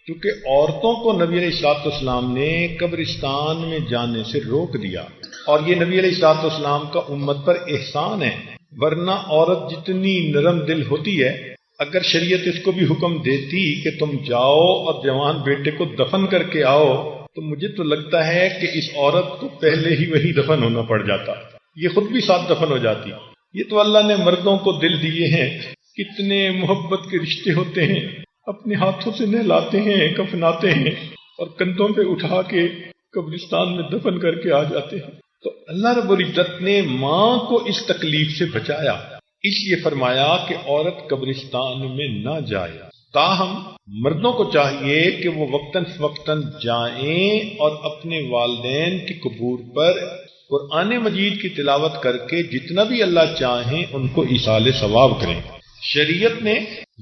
کیونکہ عورتوں کو نبی علیہ الصلوۃ والسلام نے قبرستان میں جانے سے روک دیا، اور یہ نبی علیہ الصلوۃ والسلام کا امت پر احسان ہے، ورنہ عورت جتنی نرم دل ہوتی ہے، اگر شریعت اس کو بھی حکم دیتی کہ تم جاؤ اور جوان بیٹے کو دفن کر کے آؤ، تو مجھے تو لگتا ہے کہ اس عورت کو پہلے ہی وہی دفن ہونا پڑ جاتا، یہ خود بھی ساتھ دفن ہو جاتی۔ یہ تو اللہ نے مردوں کو دل دیے ہیں، کتنے محبت کے رشتے ہوتے ہیں، اپنے ہاتھوں سے نہلاتے ہیں، کفناتے ہیں، اور کندھوں پہ اٹھا کے قبرستان میں دفن کر کے آ جاتے ہیں۔ تو اللہ رب العزت نے ماں کو اس تکلیف سے بچایا، اس لیے فرمایا کہ عورت قبرستان میں نہ جائے۔ تاہم مردوں کو چاہیے کہ وہ وقتاً فوقتاً جائیں اور اپنے والدین کی قبور پر قرآن مجید کی تلاوت کر کے جتنا بھی اللہ چاہیں ان کو ایصال ثواب کریں۔ شریعت نے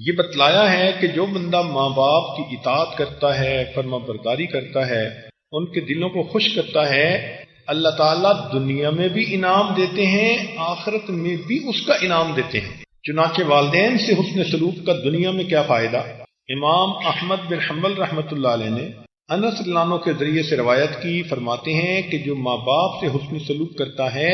یہ بتلایا ہے کہ جو بندہ ماں باپ کی اطاعت کرتا ہے، فرما برداری کرتا ہے، ان کے دلوں کو خوش کرتا ہے، اللہ تعالیٰ دنیا میں بھی انعام دیتے ہیں، آخرت میں بھی اس کا انعام دیتے ہیں۔ چنانچہ والدین سے حسن سلوک کا دنیا میں کیا فائدہ؟ امام احمد بن حنبل رحمۃ اللہ علیہ نے انس رضی اللہ عنہ کے ذریعے سے روایت کی، فرماتے ہیں کہ جو ماں باپ سے حسن سلوک کرتا ہے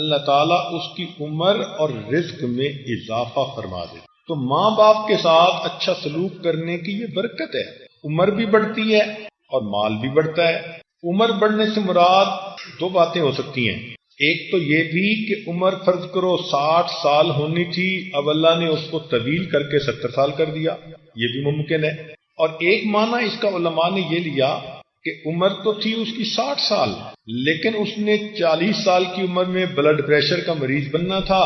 اللہ تعالیٰ اس کی عمر اور رزق میں اضافہ فرما دے۔ تو ماں باپ کے ساتھ اچھا سلوک کرنے کی یہ برکت ہے، عمر بھی بڑھتی ہے اور مال بھی بڑھتا ہے۔ عمر بڑھنے سے مراد دو باتیں ہو سکتی ہیں، ایک تو یہ بھی کہ عمر فرض کرو 60 سال ہونی تھی، اب اللہ نے اس کو طویل کر کے 70 سال کر دیا، یہ بھی ممکن ہے۔ اور ایک معنی اس کا علماء نے یہ لیا کہ عمر تو تھی اس کی 60 سال، لیکن اس نے 40 سال کی عمر میں بلڈ پریشر کا مریض بننا تھا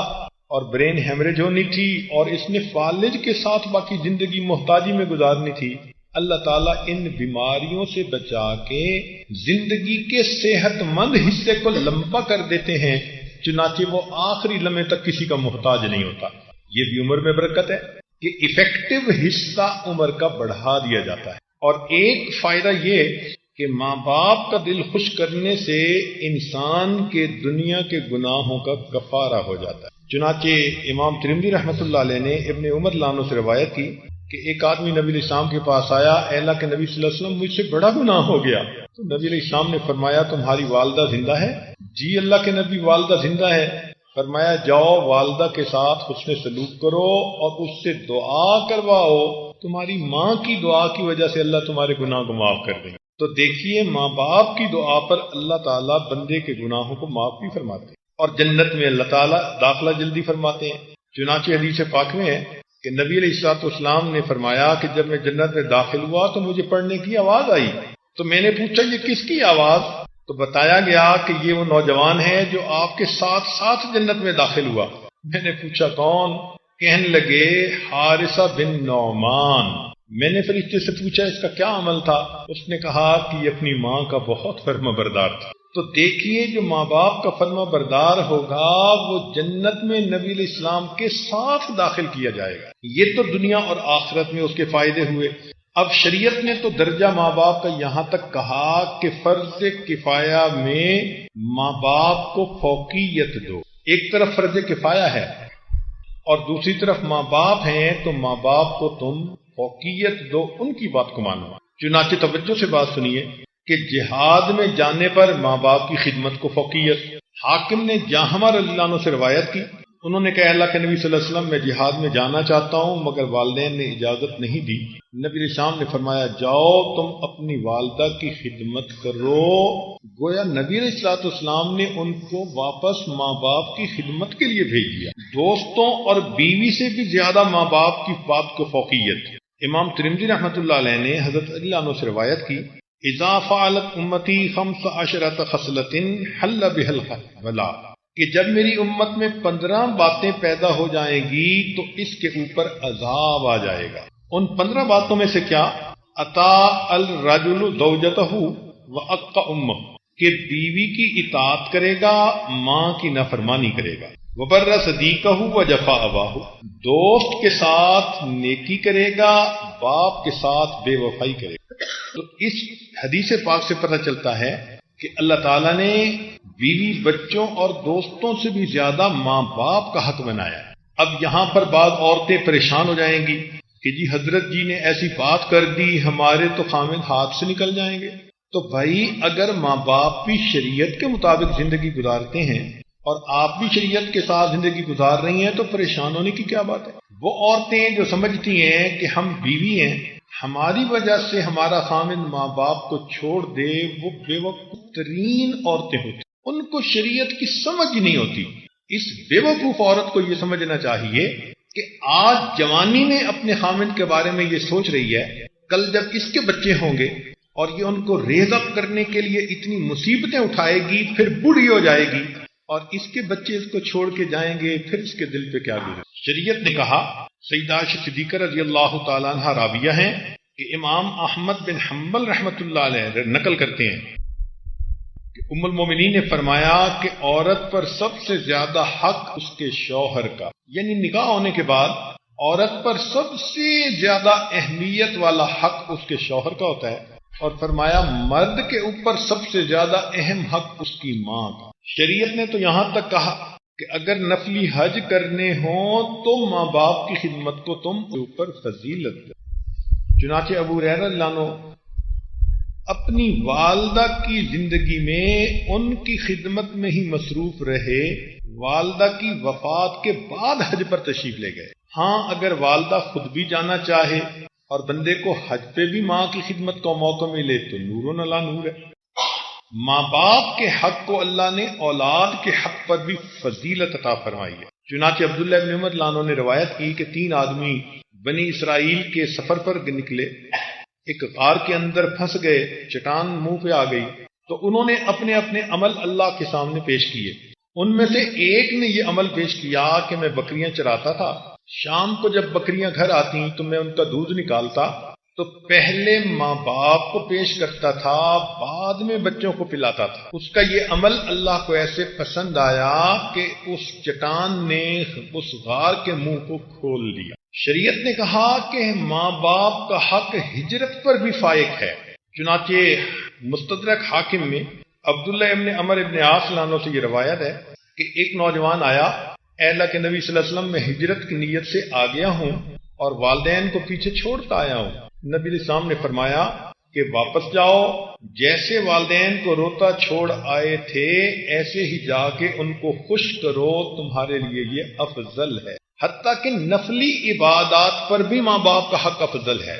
اور برین ہیمریج ہونی تھی، اور اس نے فالج کے ساتھ باقی زندگی محتاجی میں گزارنی تھی۔ اللہ تعالیٰ ان بیماریوں سے بچا کے زندگی کے صحت مند حصے کو لمبا کر دیتے ہیں، چنانچہ وہ آخری لمحے تک کسی کا محتاج نہیں ہوتا۔ یہ بھی عمر میں برکت ہے کہ ایفیکٹو حصہ عمر کا بڑھا دیا جاتا ہے۔ اور ایک فائدہ یہ کہ ماں باپ کا دل خوش کرنے سے انسان کے دنیا کے گناہوں کا کفارہ ہو جاتا ہے۔ چنانچہ امام ترمذی رحمۃ اللہ علیہ نے ابن عمر رضی اللہ عنہ سے روایت کی کہ ایک آدمی نبی علیہ السلام کے پاس آیا، اے اللہ کے نبی صلی اللہ علیہ وسلم مجھ سے بڑا گناہ ہو گیا۔ تو نبی علیہ السلام نے فرمایا تمہاری والدہ زندہ ہے؟ جی اللہ کے نبی والدہ زندہ ہے۔ فرمایا جاؤ والدہ کے ساتھ حسن سلوک کرو اور اس سے دعا کرواؤ، تمہاری ماں کی دعا کی وجہ سے اللہ تمہارے گناہ کو معاف کر دیں گے۔ تو دیکھیے ماں باپ کی دعا پر اللہ تعالیٰ بندے کے گناہوں کو معاف بھی فرماتے ہیں اور جنت میں اللہ تعالیٰ داخلہ جلدی فرماتے ہیں۔ چنانچہ حدیث پاک میں ہے کہ نبی علیہ الصلوۃ والسلام نے فرمایا کہ جب میں جنت میں داخل ہوا تو مجھے پڑھنے کی آواز آئی، تو میں نے پوچھا یہ کس کی آواز؟ تو بتایا گیا کہ یہ وہ نوجوان ہے جو آپ کے ساتھ ساتھ جنت میں داخل ہوا۔ میں نے پوچھا کون؟ کہنے لگے حارثہ بن نعمان۔ میں نے فرشتے سے پوچھا اس کا کیا عمل تھا؟ اس نے کہا کہ یہ اپنی ماں کا بہت فرما بردار تھا۔ تو دیکھیے جو ماں باپ کا فرما بردار ہوگا وہ جنت میں نبی علیہ السلام کے ساتھ داخل کیا جائے گا۔ یہ تو دنیا اور آخرت میں اس کے فائدے ہوئے۔ اب شریعت نے تو درجہ ماں باپ کا یہاں تک کہا کہ فرض کفایہ میں ماں باپ کو فوقیت دو۔ ایک طرف فرض کفایہ ہے اور دوسری طرف ماں باپ ہیں، تو ماں باپ کو تم فوقیت دو، ان کی بات کو مانو۔ چنانچہ توجہ سے بات سنیے کہ جہاد میں جانے پر ماں باپ کی خدمت کو فوقیت۔ حاکم نے جہاں رضی اللہ عنہ سے روایت کی، انہوں نے کہا اللہ کے نبی صلی اللہ علیہ وسلم میں جہاد میں جانا چاہتا ہوں مگر والدین نے اجازت نہیں دی۔ نبی علیہ السلام نے فرمایا جاؤ تم اپنی والدہ کی خدمت کرو۔ گویا نبی علیہ السلام نے ان کو واپس ماں باپ کی خدمت کے لیے بھیج دیا۔ دوستوں اور بیوی سے بھی زیادہ ماں باپ کی بات کو فوقیت۔ امام ترمذی رحمۃ اللہ علیہ نے حضرت علی عنہ سے روایت کی اذا فعلت امتی 15 خصلۃ حل بها البلاء، کہ جب میری امت میں 15 باتیں پیدا ہو جائیں گی تو اس کے اوپر عذاب آ جائے گا۔ ان 15 باتوں میں سے کیا؟ اطاع الرجل زوجته واق امه، کہ بیوی کی اطاعت کرے گا، ماں کی نافرمانی کرے گا۔ وبر صدیقہ وجفا اباہ، دوست کے ساتھ نیکی کرے گا، باپ کے ساتھ بے وفائی کرے گا۔ تو اس حدیث پاک سے پتہ چلتا ہے کہ اللہ تعالیٰ نے بیوی بچوں اور دوستوں سے بھی زیادہ ماں باپ کا حق بنایا ہے۔ اب یہاں پر بعض عورتیں پریشان ہو جائیں گی کہ جی حضرت جی نے ایسی بات کر دی ہمارے تو خامد ہاتھ سے نکل جائیں گے. تو بھائی اگر ماں باپ بھی شریعت کے مطابق زندگی گزارتے ہیں اور آپ بھی شریعت کے ساتھ زندگی گزار رہی ہیں تو پریشان ہونے کی کیا بات ہے؟ وہ عورتیں جو سمجھتی ہیں کہ ہم بیوی ہیں، ہماری وجہ سے ہمارا خامد ماں باپ کو چھوڑ دے، وہ بے وقوف ترین عورتیں ہوتی، ان کو شریعت کی سمجھ ہی نہیں ہوتی. اس بے وقوف عورت کو یہ سمجھنا چاہیے کہ آج جوانی میں اپنے خامد کے بارے میں یہ سوچ رہی ہے، کل جب اس کے بچے ہوں گے اور یہ ان کو ریز اپ کرنے کے لیے اتنی مصیبتیں اٹھائے گی، پھر بوڑھی ہو جائے گی اور اس کے بچے اس کو چھوڑ کے جائیں گے، پھر اس کے دل پہ کیا گزرے. شریعت نے کہا، سیدہ عائشہ صدیقہ رضی اللہ تعالیٰ عنہ راویہ ہیں کہ امام احمد بن حنبل رحمۃ اللہ علیہ نقل کرتے ہیں کہ ام المومنین نے فرمایا کہ عورت پر سب سے زیادہ حق اس کے شوہر کا، یعنی نکاح ہونے کے بعد عورت پر سب سے زیادہ اہمیت والا حق اس کے شوہر کا ہوتا ہے، اور فرمایا مرد کے اوپر سب سے زیادہ اہم حق اس کی ماں کا. شریعت نے تو یہاں تک کہا کہ اگر نفلی حج کرنے ہوں تو ماں باپ کی خدمت کو تم اوپر فضیلت دو. چنانچہ ابو ہریرہ رضی اللہ عنہ اپنی والدہ کی زندگی میں ان کی خدمت میں ہی مصروف رہے، والدہ کی وفات کے بعد حج پر تشریف لے گئے. ہاں اگر والدہ خود بھی جانا چاہے اور بندے کو حج پہ بھی ماں کی خدمت کا موقع ملے تو نور علی نور ہے. ماں باپ کے حق کو اللہ نے اولاد کے حق پر بھی فضیلت عطا فرمائی ہے. چنانچہ عبداللہ ابن عمر عنہ نے روایت کی کہ 3 آدمی بنی اسرائیل کے سفر پر نکلے، ایک غار کے اندر پھنس گئے، چٹان منہ پہ آ گئی تو انہوں نے اپنے اپنے عمل اللہ کے سامنے پیش کیے. ان میں سے ایک نے یہ عمل پیش کیا کہ میں بکریاں چراتا تھا، شام کو جب بکریاں گھر آتی تو میں ان کا دودھ نکالتا تو پہلے ماں باپ کو پیش کرتا تھا، بعد میں بچوں کو پلاتا تھا. اس کا یہ عمل اللہ کو ایسے پسند آیا کہ اس چٹان نے اس غار کے منہ کو کھول دیا. شریعت نے کہا کہ ماں باپ کا حق ہجرت پر بھی فائق ہے. چنانچہ مستدرک حاکم میں عبداللہ ابن عمر ابن عاص عنہ سے یہ روایت ہے کہ ایک نوجوان آیا، اے اللہ کے نبی صلی اللہ علیہ وسلم میں ہجرت کی نیت سے آ گیا ہوں اور والدین کو پیچھے چھوڑتا آیا ہوں. نبی علیہ السلام نے فرمایا کہ واپس جاؤ، جیسے والدین کو روتا چھوڑ آئے تھے ایسے ہی جا کے ان کو خوش کرو، تمہارے لیے یہ افضل ہے. حتیٰ کہ نفلی عبادات پر بھی ماں باپ کا حق افضل ہے.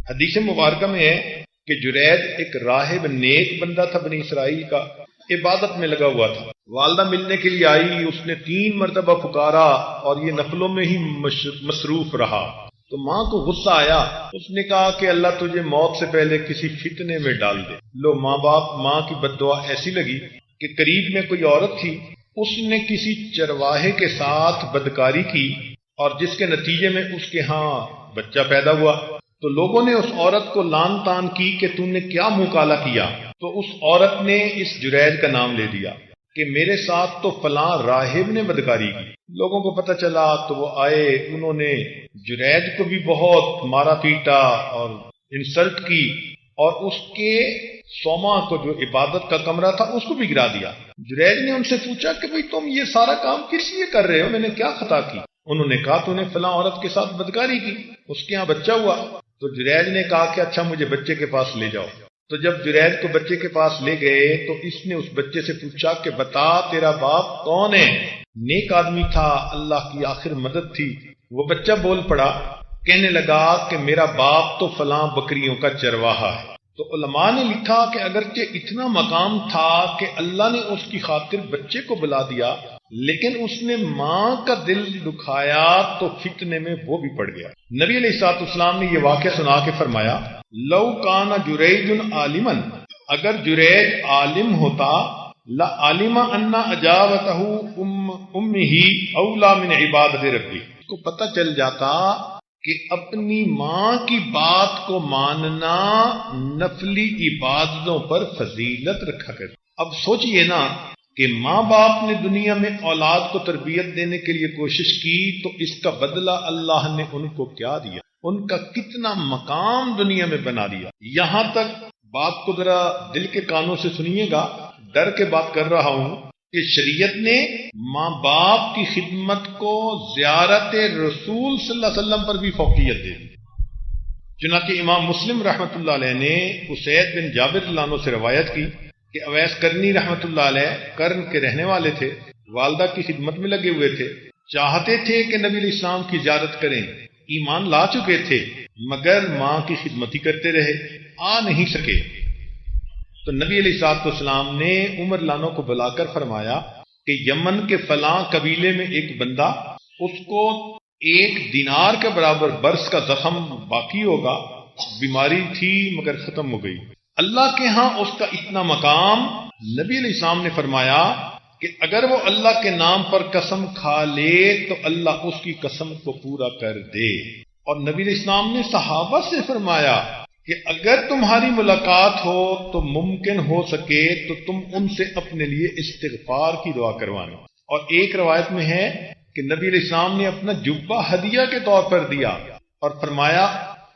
حدیث مبارکہ میں ہے کہ جرید ایک راہب نیک بندہ تھا بنی اسرائیل کا، عبادت میں لگا ہوا تھا. والدہ ملنے کے لیے آئی، اس نے 3 مرتبہ پکارا اور یہ نفلوں میں ہی مصروف رہا. تو ماں کو غصہ آیا، اس نے کہا کہ اللہ تجھے موت سے پہلے کسی فتنے میں ڈال دے. لو ماں کی بد دعا ایسی لگی کہ قریب میں کوئی عورت تھی، اس نے کسی چرواہے کے ساتھ بدکاری کی اور جس کے نتیجے میں اس کے ہاں بچہ پیدا ہوا. تو لوگوں نے اس عورت کو لان تان کی کہ تم نے کیا منہ کالا کیا. تو اس عورت نے اس جرید کا نام لے دیا کہ میرے ساتھ تو فلاں راہب نے بدکاری کی. لوگوں کو پتہ چلا تو وہ آئے، انہوں نے جرید کو بھی بہت مارا پیٹا اور انسلٹ کی اور اس کے سوما کو جو عبادت کا کمرہ تھا اس کو بھی گرا دیا. جرید نے ان سے پوچھا کہ بھئی تم یہ سارا کام کس لیے کر رہے ہو، میں نے کیا خطا کی؟ انہوں نے کہا تو نے فلاں عورت کے ساتھ بدکاری کی، اس کے ہاں بچہ ہوا. تو جرید نے کہا کہ اچھا مجھے بچے کے پاس لے جاؤ. تو جب جرید کو بچے کے پاس لے گئے تو اس نے اس بچے سے پوچھا کہ بتا تیرا باپ کون ہے؟ نیک آدمی تھا، اللہ کی آخر مدد تھی. وہ بچہ بول پڑا، کہنے لگا کہ میرا باپ تو فلاں بکریوں کا چرواہا ہے. تو علماء نے لکھا کہ اگرچہ اتنا مقام تھا کہ اللہ نے اس کی خاطر بچے کو بلا دیا، لیکن اس نے ماں کا دل دکھایا تو فتنے میں وہ بھی پڑ گیا. نبی علیہ الصلوۃ والسلام نے یہ واقعہ سنا کے فرمایا، لو کان جرید عالما، اگر جرید عالم ہوتا، لا علم ان اجابته امه اولا من عبادت ربی، اس کو پتہ چل جاتا کہ اپنی ماں کی بات کو ماننا نفلی عبادتوں پر فضیلت رکھا کرتا. اب سوچئے نا کہ ماں باپ نے دنیا میں اولاد کو تربیت دینے کے لیے کوشش کی تو اس کا بدلہ اللہ نے ان کو کیا دیا، ان کا کتنا مقام دنیا میں بنا دیا. یہاں تک بات کو ذرا دل کے کانوں سے سنیے گا، ڈر کے بات کر رہا ہوں. کہ شریعت نے ماں باپ کی خدمت کو زیارت رسول صلی اللہ علیہ وسلم پر بھی فوقیت دے دی۔ چنانچہ امام مسلم رحمۃ اللہ علیہ نے اسید بن جابر اللہ عنہ سے روایت کی کہ اویس کرنی رحمۃ اللہ علیہ کرن کے رہنے والے تھے، والدہ کی خدمت میں لگے ہوئے تھے، چاہتے تھے کہ نبی علیہ السلام کی زیارت کریں، ایمان لا چکے تھے مگر ماں کی خدمت ہی کرتے رہے، آ نہیں سکے۔ تو نبی علیہ السلام نے عمر لانو کو بلا کر فرمایا کہ یمن کے فلاں قبیلے میں ایک بندہ، اس کو 1 دینار کے برابر برس کا زخم باقی ہوگا، بیماری تھی مگر ختم ہو گئی، اللہ کے ہاں اس کا اتنا مقام۔ نبی علیہ السلام نے فرمایا کہ اگر وہ اللہ کے نام پر قسم کھا لے تو اللہ اس کی قسم کو پورا کر دے۔ اور نبی علیہ السلام نے صحابہ سے فرمایا کہ اگر تمہاری ملاقات ہو تو ممکن ہو سکے تو تم ان سے اپنے لیے استغفار کی دعا کروانا۔ اور ایک روایت میں ہے کہ نبی علیہ السلام نے اپنا جبہ ہدیہ کے طور پر دیا اور فرمایا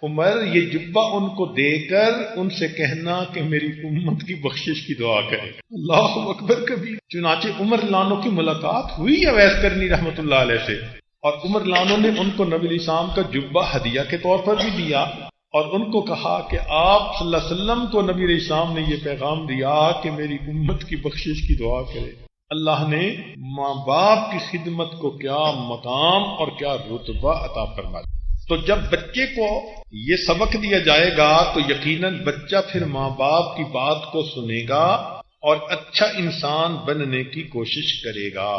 عمر یہ جبہ ان کو دے کر ان سے کہنا کہ میری امت کی بخشش کی دعا کرے۔ اللہ اکبر کبیر۔ چنانچہ عمر لانو کی ملاقات ہوئی اویس کرنی رحمۃ اللہ علیہ سے، اور عمر لانو نے ان کو نبی علیہ السلام کا جبہ ہدیہ کے طور پر بھی دیا اور ان کو کہا کہ آپ صلی اللہ علیہ وسلم کو نبی علیہ السلام نے یہ پیغام دیا کہ میری امت کی بخشش کی دعا کرے۔ اللہ نے ماں باپ کی خدمت کو کیا مقام اور کیا رتبہ عطا فرمایا۔ تو جب بچے کو یہ سبق دیا جائے گا تو یقیناً بچہ پھر ماں باپ کی بات کو سنے گا اور اچھا انسان بننے کی کوشش کرے گا۔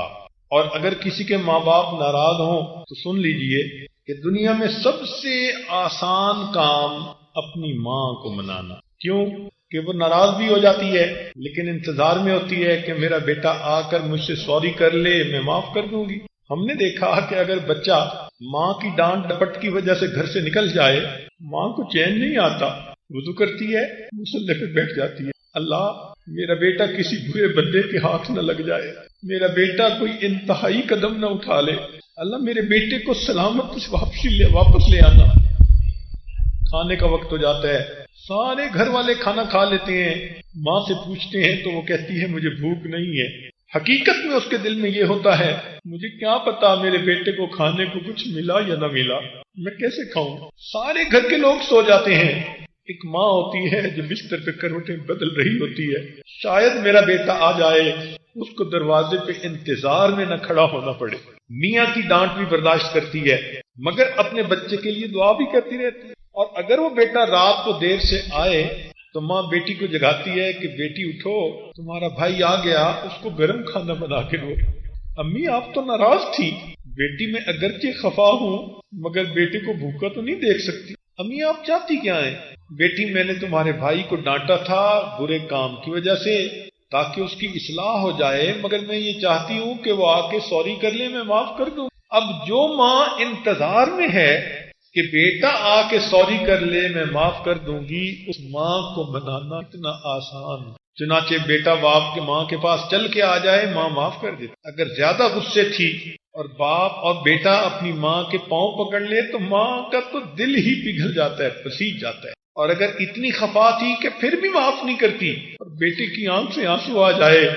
اور اگر کسی کے ماں باپ ناراض ہوں تو سن لیجئے کہ دنیا میں سب سے آسان کام اپنی ماں کو منانا۔ کیوں کہ وہ ناراض بھی ہو جاتی ہے لیکن انتظار میں ہوتی ہے کہ میرا بیٹا آ کر مجھ سے سوری کر لے، میں معاف کر دوں گی۔ ہم نے دیکھا کہ اگر بچہ ماں کی ڈانٹ ڈپٹ کی وجہ سے گھر سے نکل جائے، ماں کو چین نہیں آتا، وضو کرتی ہے، مصلی پہ بیٹھ جاتی ہے، اللہ میرا بیٹا کسی برے بندے کے ہاتھ نہ لگ جائے، میرا بیٹا کوئی انتہائی قدم نہ اٹھا لے، اللہ میرے بیٹے کو سلامت واپس لے آنا۔ کھانے کا وقت ہو جاتا ہے، سارے گھر والے کھانا کھا لیتے ہیں، ماں سے پوچھتے ہیں تو وہ کہتی ہے مجھے بھوک نہیں ہے۔ حقیقت میں اس کے دل میں یہ ہوتا ہے مجھے کیا پتا میرے بیٹے کو کھانے کو کچھ ملا یا نہ ملا، میں کیسے کھاؤں۔ سارے گھر کے لوگ سو جاتے ہیں، ایک ماں ہوتی ہے جو بستر پہ کروٹیں بدل رہی ہوتی ہے، شاید میرا بیٹا آ جائے، اس کو دروازے پہ انتظار میں نہ کھڑا ہونا پڑے۔ میاں کی ڈانٹ بھی برداشت کرتی ہے مگر اپنے بچے کے لیے دعا بھی کرتی رہتی ہے۔ اور اگر وہ بیٹا رات کو دیر سے آئے تو ماں بیٹی کو جگاتی ہے کہ بیٹی اٹھو، تمہارا بھائی آ گیا، اس کو گرم کھانا بنا کے دو۔ امی آپ تو ناراض تھی، بیٹی میں اگرچہ خفا ہوں مگر بیٹے کو بھوکا تو نہیں دیکھ سکتی۔ امی آپ چاہتی کیا ہیں؟ بیٹی میں نے تمہارے بھائی کو ڈانٹا تھا برے کام کی وجہ سے تاکہ اس کی اصلاح ہو جائے، مگر میں یہ چاہتی ہوں کہ وہ آ کے سوری کر لے، میں معاف کر دوں۔ اب جو ماں انتظار میں ہے کہ بیٹا آ کے سوری کر لے میں معاف کر دوں گی، اس ماں کو منانا اتنا آسان۔ چنانچہ بیٹا باپ کے ماں کے پاس چل کے آ جائے، ماں معاف کر دیتی۔ اگر زیادہ غصے تھی اور باپ اور بیٹا اپنی ماں کے پاؤں پکڑ لے تو ماں کا تو دل ہی پگھل جاتا ہے، پسیج جاتا ہے۔ اور اگر اتنی خفا تھی کہ پھر بھی معاف نہیں کرتی اور بیٹے کی آنکھ سے آنسو آ جائے،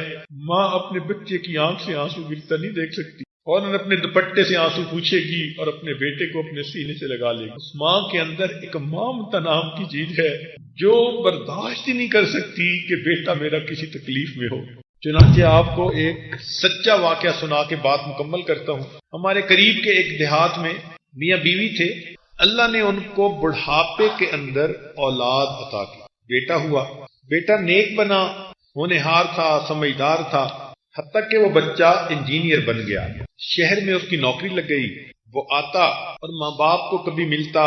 ماں اپنے بچے کی آنکھ سے آنسو گرتا نہیں دیکھ سکتی، فوراً اپنے دوپٹے سے آنسو پوچھے گی اور اپنے بیٹے کو اپنے سینے سے لگا لے گی۔ اس ماں کے اندر ایک ممتا نام کی چیز ہے جو برداشت ہی نہیں کر سکتی کہ بیٹا میرا کسی تکلیف میں ہو۔ چنانچہ آپ کو ایک سچا واقعہ سنا کے بات مکمل کرتا ہوں۔ ہمارے قریب کے ایک دیہات میں میاں بیوی تھے، اللہ نے ان کو بڑھاپے کے اندر اولاد عطا کی، بیٹا ہوا، بیٹا نیک بنا، ہونہار تھا، سمجھدار تھا، حتیٰ کہ وہ بچہ انجینئر بن گیا، شہر میں اس کی نوکری لگ گئی۔ وہ آتا اور ماں باپ کو کبھی ملتا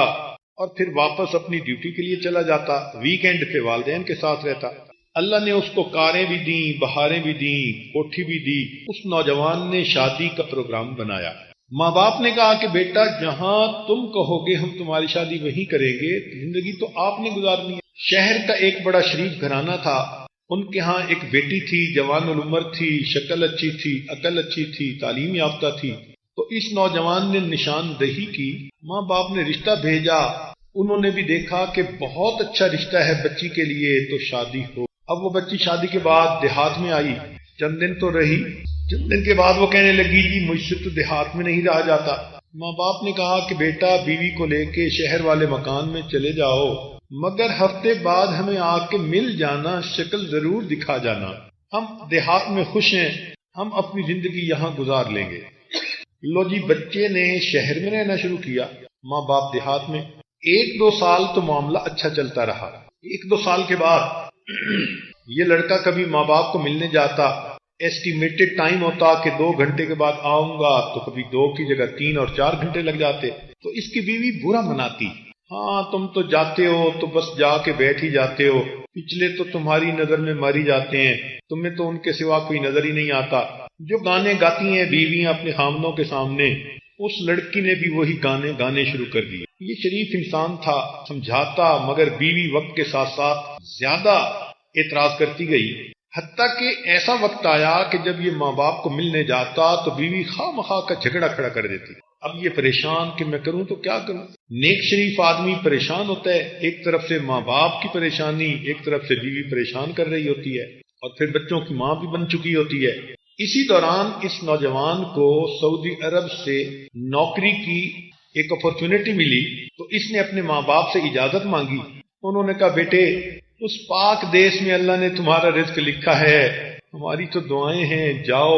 اور پھر واپس اپنی ڈیوٹی کے لیے چلا جاتا، ویکینڈ پہ والدین کے ساتھ رہتا۔ اللہ نے اس کو کاریں بھی دیں، بہاریں بھی دیں، کوٹھی بھی دی۔ اس نوجوان نے شادی کا پروگرام بنایا۔ ماں باپ نے کہا کہ بیٹا جہاں تم کہو گے ہم تمہاری شادی وہیں کریں گے، زندگی تو آپ نے گزارنی ہے۔ شہر کا ایک بڑا شریف گھرانہ تھا، ان کے ہاں ایک بیٹی تھی، جوان العمر تھی، شکل اچھی تھی، عقل اچھی تھی، تعلیم یافتہ تھی۔ تو اس نوجوان نے نشاندہی کی، ماں باپ نے رشتہ بھیجا، انہوں نے بھی دیکھا کہ بہت اچھا رشتہ ہے بچی کے لیے، تو شادی ہو۔ اب وہ بچی شادی کے بعد دیہات میں آئی، چند دن تو رہی، چند دن کے بعد وہ کہنے لگی جی مجھ سے تو دیہات میں نہیں رہا جاتا. ماں باپ نے کہا کہ بیٹا بیوی کو لے کے شہر والے مکان میں چلے جاؤ، مگر ہفتے بعد ہمیں آ کے مل جانا، شکل ضرور دکھا جانا. ہم دیہات میں خوش ہیں، ہم اپنی زندگی یہاں گزار لیں گے. لو جی، بچے نے شہر میں رہنا شروع کیا، ماں باپ دیہات میں. 1-2 سال تو معاملہ اچھا چلتا رہا. 1-2 سال کے بعد یہ لڑکا کبھی ماں باپ کو ملنے جاتا، ایسٹیمیٹڈ ٹائم ہوتا کہ 2 گھنٹے کے بعد آؤں گا، تو کبھی 2 کی جگہ 3 اور 4 گھنٹے لگ جاتے. تو اس کی بیوی برا مناتی، ہاں تم تو جاتے ہو تو بس جا کے بیٹھ ہی جاتے ہو، پچھلے تو تمہاری نظر میں ماری جاتے ہیں، تمہیں تو ان کے سوا کوئی نظر ہی نہیں آتا. جو گانے گاتی ہیں بیویاں اپنے خامنوں کے سامنے، اس لڑکی نے بھی وہی گانے گانے شروع کر دیے. یہ شریف انسان تھا، سمجھاتا، مگر بیوی وقت کے ساتھ ساتھ زیادہ اعتراض کرتی گئی، حتیٰ کہ ایسا وقت آیا کہ جب یہ ماں باپ کو ملنے جاتا تو بیوی خواہ مخواہ کا جھگڑا کھڑا کر دیتی. اب یہ پریشان کہ میں کروں تو کیا کروں. نیک شریف آدمی پریشان ہوتا ہے، ایک طرف سے ماں باپ کی پریشانی، ایک طرف سے بیوی پریشان کر رہی ہوتی ہے، اور پھر بچوں کی ماں بھی بن چکی ہوتی ہے. اسی دوران اس نوجوان کو سعودی عرب سے نوکری کی ایک اپرچونٹی ملی، تو اس نے اپنے ماں باپ سے اجازت مانگی. انہوں نے کہا بیٹے اس پاک دیش میں اللہ نے تمہارا رزق لکھا ہے، ہماری تو دعائیں ہیں، جاؤ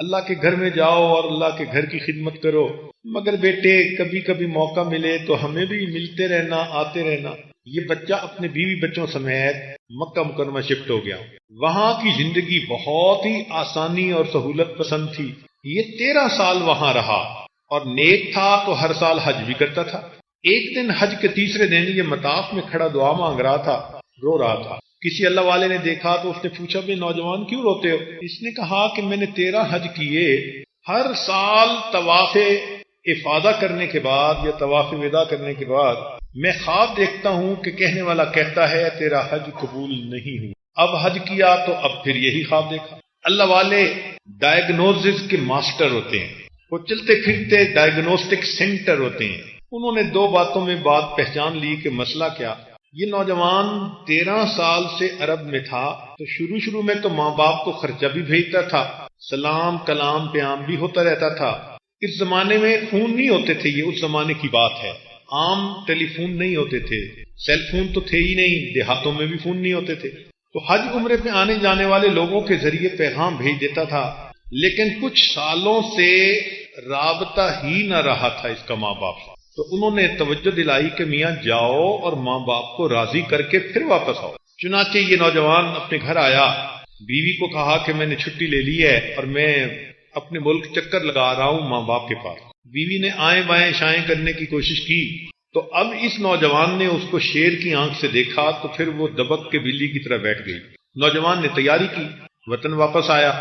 اللہ کے گھر میں جاؤ اور اللہ کے گھر کی خدمت کرو، مگر بیٹے کبھی کبھی موقع ملے تو ہمیں بھی ملتے رہنا، آتے رہنا. یہ بچہ اپنے بیوی بچوں سمیت مکہ مکرمہ شفٹ ہو گیا. وہاں کی زندگی بہت ہی آسانی اور سہولت پسند تھی. یہ 13 سال وہاں رہا اور نیک تھا تو ہر سال حج بھی کرتا تھا. ایک دن حج کے تیسرے دن یہ مطاف میں کھڑا دعا مانگ رہا تھا، رو رہا تھا. کسی اللہ والے نے دیکھا تو اس نے پوچھا بھئی نوجوان کیوں روتے ہو؟ اس نے کہا کہ میں نے 13 حج کیے، ہر سال طواف افاضہ کرنے کے بعد یا طواف وداع کرنے کے بعد میں خواب دیکھتا ہوں کہ کہنے والا کہتا ہے تیرا حج قبول نہیں ہوا. اب حج کیا تو اب پھر یہی خواب دیکھا. اللہ والے ڈائگنوزز کے ماسٹر ہوتے ہیں، وہ چلتے پھرتے ڈائگنوسٹک سینٹر ہوتے ہیں. انہوں نے 2 باتوں میں بات پہچان لی کہ مسئلہ کیا. یہ نوجوان 13 سال سے عرب میں تھا، تو شروع میں تو ماں باپ کو خرچہ بھی بھیجتا تھا، سلام کلام پیام بھی ہوتا رہتا تھا. اس زمانے میں فون نہیں ہوتے تھے، یہ اس زمانے کی بات ہے. عام ٹیلی فون نہیں ہوتے تھے، سیل فون تو تھے ہی نہیں، دیہاتوں میں بھی فون نہیں ہوتے تھے. تو حج عمرے پہ آنے جانے والے لوگوں کے ذریعے پیغام بھیج دیتا تھا، لیکن کچھ سالوں سے رابطہ ہی نہ رہا تھا اس کا ماں باپ سے. تو انہوں نے توجہ دلائی کہ میاں جاؤ اور ماں باپ کو راضی کر کے پھر واپس آؤ. چنانچہ یہ نوجوان اپنے گھر آیا، بیوی کو کہا کہ میں نے چھٹی لے لی ہے اور میں اپنے ملک چکر لگا رہا ہوں ماں باپ کے پاس. بیوی نے آئیں بائیں شائیں کرنے کی کوشش کی، تو اب اس نوجوان نے اس کو شیر کی آنکھ سے دیکھا تو پھر وہ دبک کے بلی کی طرح بیٹھ گئی. نوجوان نے تیاری کی، وطن واپس آیا.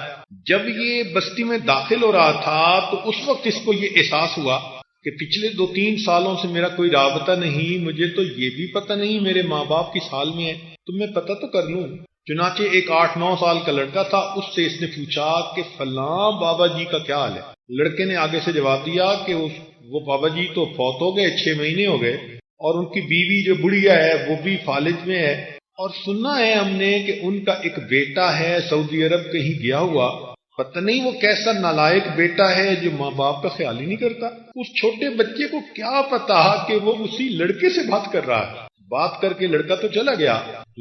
جب یہ بستی میں داخل ہو رہا تھا تو اس وقت اس کو یہ احساس ہوا کہ پچھلے 2-3 سالوں سے میرا کوئی رابطہ نہیں، مجھے تو یہ بھی پتہ نہیں میرے ماں باپ کس حال میں ہے، تو میں پتہ تو کر لوں. چنانچہ ایک 8-9 سال کا لڑکا تھا، اس سے اس نے پوچھا کہ فلاں بابا جی کا کیا حال ہے. لڑکے نے آگے سے جواب دیا کہ وہ بابا جی تو فوت ہو گئے، 6 مہینے ہو گئے، اور ان کی بیوی جو بڑھیا ہے وہ بھی فالج میں ہے، اور سننا ہے ہم نے کہ ان کا ایک بیٹا ہے سعودی عرب کہیں گیا ہوا، پتہ نہیں وہ کیسا نالائق بیٹا ہے جو ماں باپ کا خیال ہی نہیں کرتا. اس چھوٹے بچے کو کیا پتا کہ وہ اسی لڑکے سے بات کر رہا ہے. بات کر کے لڑکا تو چلا گیا،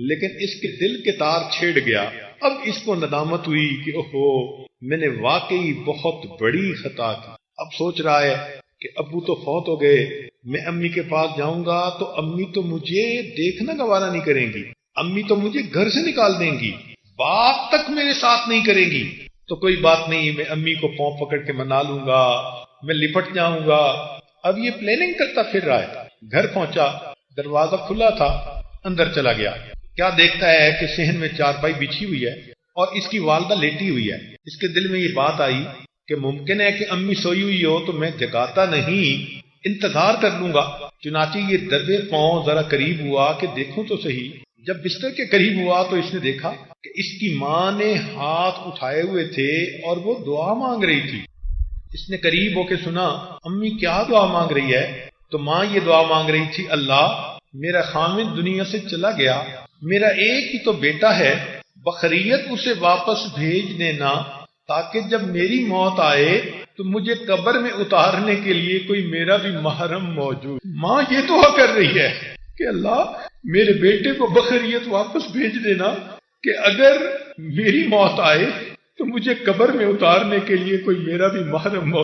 لیکن اس کے دل کے تار چھیڑ گیا. اب اس کو ندامت ہوئی کہ اوہو میں نے واقعی بہت بڑی خطا کی. اب سوچ رہا ہے کہ ابو تو فوت ہو گئے، میں امی کے پاس جاؤں گا تو امی تو مجھے دیکھنا گوارا نہیں کریں گی، امی تو مجھے گھر سے نکال دیں گی، بات تک میرے ساتھ نہیں کریں گی. تو کوئی بات نہیں، میں امی کو پاؤں پکڑ کے منا لوں گا، میں لپٹ جاؤں گا. اب یہ پلاننگ کرتا پھر رہا ہے. گھر پہنچا، دروازہ کھلا تھا، اندر چلا گیا. کیا دیکھتا ہے کہ صحن میں چارپائی بچھی ہوئی ہے اور اس کی والدہ لیٹی ہوئی ہے. اس کے دل میں یہ بات آئی کہ ممکن ہے کہ امی سوئی ہوئی ہو تو میں جگاتا نہیں، انتظار کر لوں گا. چنانچہ یہ دبے پاؤں ذرا قریب ہوا کہ دیکھوں تو صحیح. جب بستر کے قریب ہوا تو اس نے دیکھا کہ اس کی ماں نے ہاتھ اٹھائے ہوئے تھے اور وہ دعا مانگ رہی تھی. اس نے قریب ہو کے سنا امی کیا دعا مانگ رہی ہے. تو ماں یہ دعا مانگ رہی تھی، اللہ میرا خامد دنیا سے چلا گیا، میرا ایک ہی تو بیٹا ہے، بخیریت اسے واپس بھیج دینا تاکہ جب میری موت آئے تو مجھے قبر میں اتارنے کے لیے کوئی میرا بھی محرم موجود. ماں یہ دعا کر رہی ہے کہ اللہ میرے بیٹے کو بخیریت واپس بھیج دینا کہ اگر میری موت آئے تو مجھے قبر میں اتارنے کے لیے کوئی میرا بھی محرم موجود.